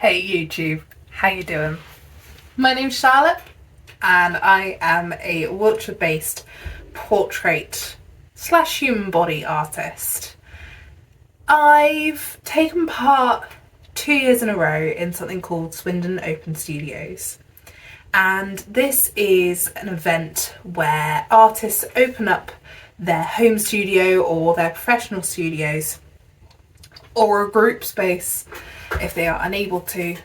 Hey YouTube, how you doing? My name's Charlotte and I am a Wiltshire-based portrait slash human body artist. I've taken part 2 years in a row in something called Swindon Open Studios, and this is an event where artists open up their home studio or their professional studios or a group space if they are unable to,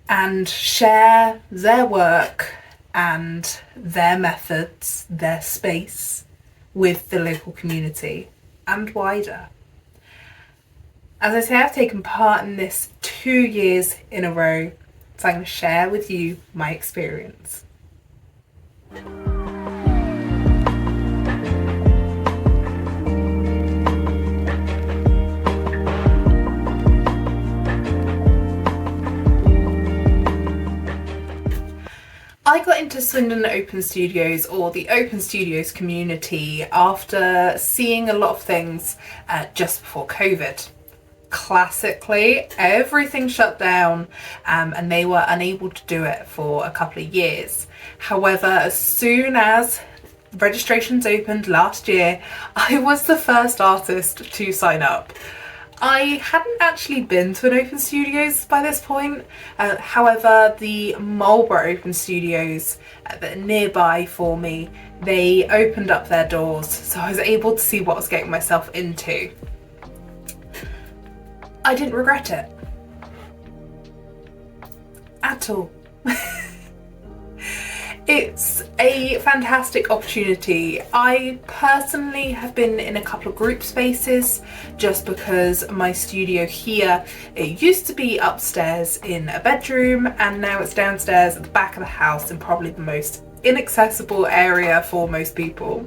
and share their work and their methods, their space with the local community and wider. As I say, I've taken part in this 2 years in a row, so I'm going to share with you my experience. I got into Swindon Open Studios, or the Open Studios community, after seeing a lot of things just before COVID. Classically, everything shut down and they were unable to do it for a couple of years. However, as soon as registrations opened last year, I was the first artist to sign up. I hadn't actually been to an Open Studios by this point, however the Marlborough Open Studios that are nearby for me, they opened up their doors, so I was able to see what I was getting myself into. I didn't regret it at all. It's a fantastic opportunity. I personally have been in a couple of group spaces just because my studio here, it used to be upstairs in a bedroom and now it's downstairs at the back of the house in probably the most inaccessible area for most people.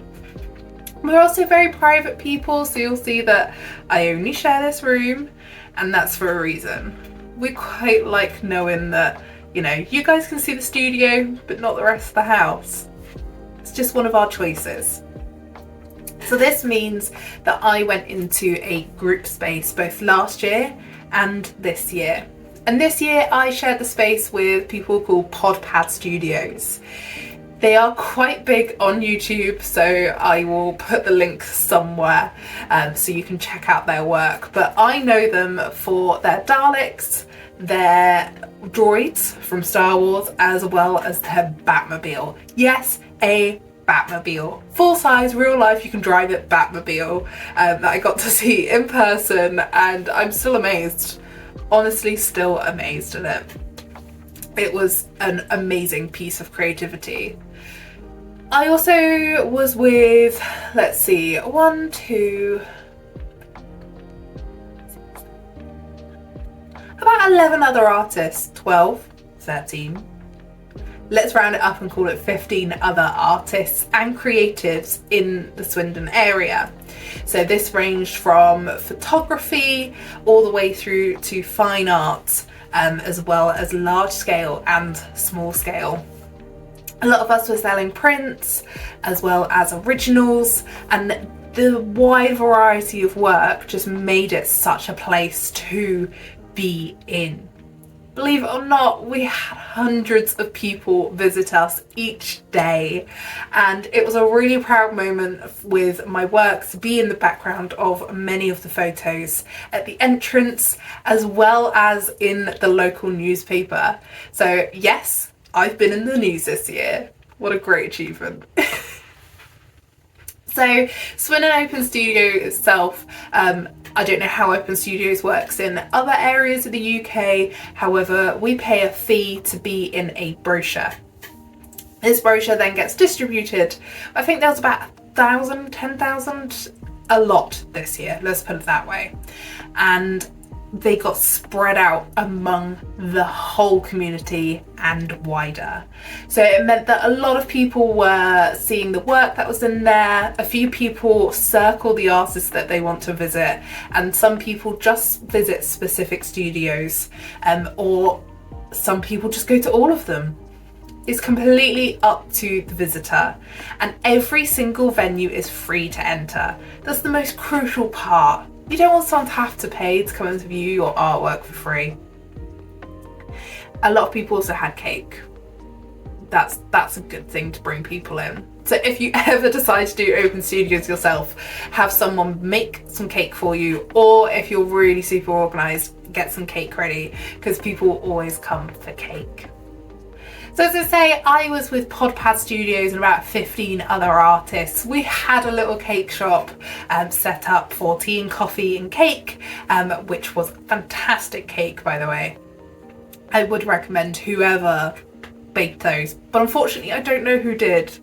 We're also very private people, so you'll see that I only share this room, and that's for a reason. We quite like knowing that, you know, you guys can see the studio, but not the rest of the house. It's just one of our choices. So this means that I went into a group space both last year and this year. And this year I shared the space with people called Podpad Studios. They are quite big on YouTube, so I will put the link somewhere so you can check out their work. But I know them for their Daleks, their droids from Star Wars, as well as their Batmobile. Yes, a Batmobile. Full size, real life, you can drive it Batmobile that I got to see in person, and I'm still amazed. Honestly, still amazed at it. It was an amazing piece of creativity. I also was with, let's see, 1, 2, about 11 other artists, 12, 13. Let's round it up and call it 15 other artists and creatives in the Swindon area. So this ranged from photography all the way through to fine art, as well as large scale and small scale. A lot of us were selling prints as well as originals, and the wide variety of work just made it such a place to be in. Believe it or not, we had hundreds of people visit us each day, and it was a really proud moment with my work to be in the background of many of the photos at the entrance as well as in the local newspaper. So yes, I've been in the news this year. What a great achievement. So Swindon Open Studio itself, I don't know how Open Studios works in other areas of the UK, however we pay a fee to be in a brochure. This brochure then gets distributed. I think there was about 1,000, 10,000, a lot this year, let's put it that way. And they got spread out among the whole community and wider. So it meant that a lot of people were seeing the work that was in there. A few people circle the artists that they want to visit, and some people just visit specific studios, or some people just go to all of them. It's completely up to the visitor, and every single venue is free to enter. That's the most crucial part. You don't want someone to have to pay to come and view your artwork for free. A lot of people also had cake. That's a good thing to bring people in. So if you ever decide to do open studios yourself, have someone make some cake for you, or if you're really super organized, get some cake ready, because people always come for cake. So as I say, I was with Podpad Studios and about 15 other artists. We had a little cake shop set up for tea and coffee and cake, which was fantastic cake, by the way. I would recommend whoever baked those, but unfortunately I don't know who did.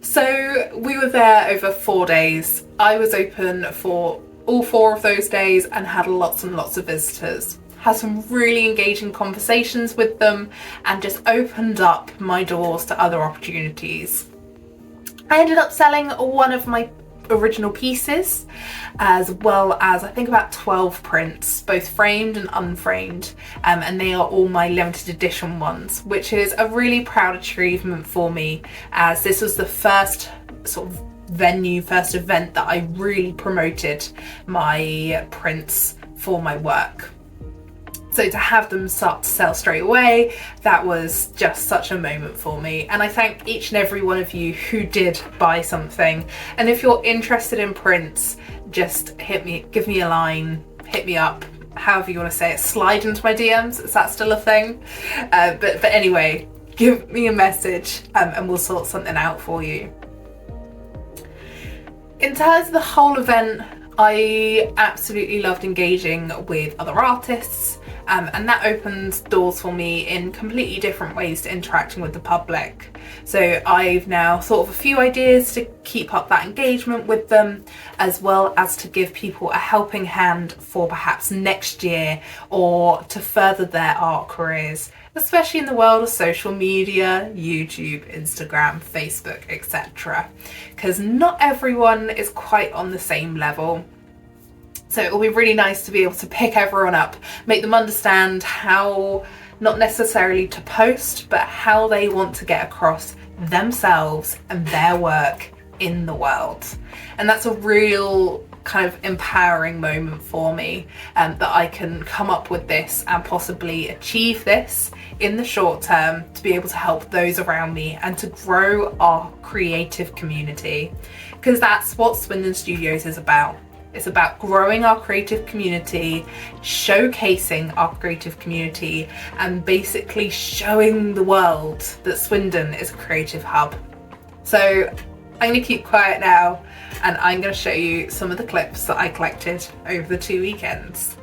So we were there over 4 days. I was open for all 4 of those days and had lots and lots of visitors. Had some really engaging conversations with them and just opened up my doors to other opportunities. I ended up selling one of my original pieces, as well as I think about 12 prints, both framed and unframed, and they are all my limited edition ones, which is a really proud achievement for me, as this was the first sort of first event that I really promoted my prints for my work. So to have them start to sell straight away, that was just such a moment for me. And I thank each and every one of you who did buy something. And if you're interested in prints, just give me a line, hit me up, however you want to say it, slide into my DMs. Is that still a thing? But anyway, give me a message and we'll sort something out for you. In terms of the whole event, I absolutely loved engaging with other artists. And that opened doors for me in completely different ways to interacting with the public. So I've now thought of a few ideas to keep up that engagement with them, as well as to give people a helping hand for perhaps next year or to further their art careers, especially in the world of social media, YouTube, Instagram, Facebook, etc. Because not everyone is quite on the same level. So it will be really nice to be able to pick everyone up, make them understand how, not necessarily to post, but how they want to get across themselves and their work in the world. And that's a real kind of empowering moment for me, that I can come up with this and possibly achieve this in the short term to be able to help those around me and to grow our creative community, because that's what Swindon Studios is about. It's about growing our creative community, showcasing our creative community, and basically showing the world that Swindon is a creative hub. So I'm going to keep quiet now and I'm going to show you some of the clips that I collected over the 2 weekends.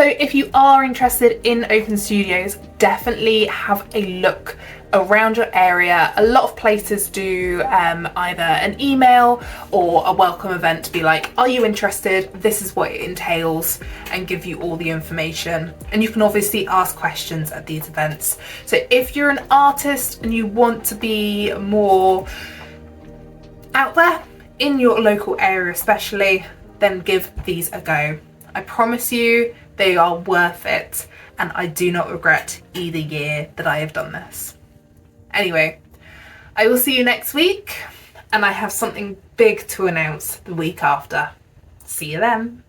So if you are interested in open studios, definitely have a look around your area. A lot of places do either an email or a welcome event to be like, are you interested? This is what it entails, and give you all the information. And you can obviously ask questions at these events. So if you're an artist and you want to be more out there in your local area especially, then give these a go. I promise you they are worth it, and I do not regret either year that I have done this. Anyway, I will see you next week, and I have something big to announce the week after. See you then.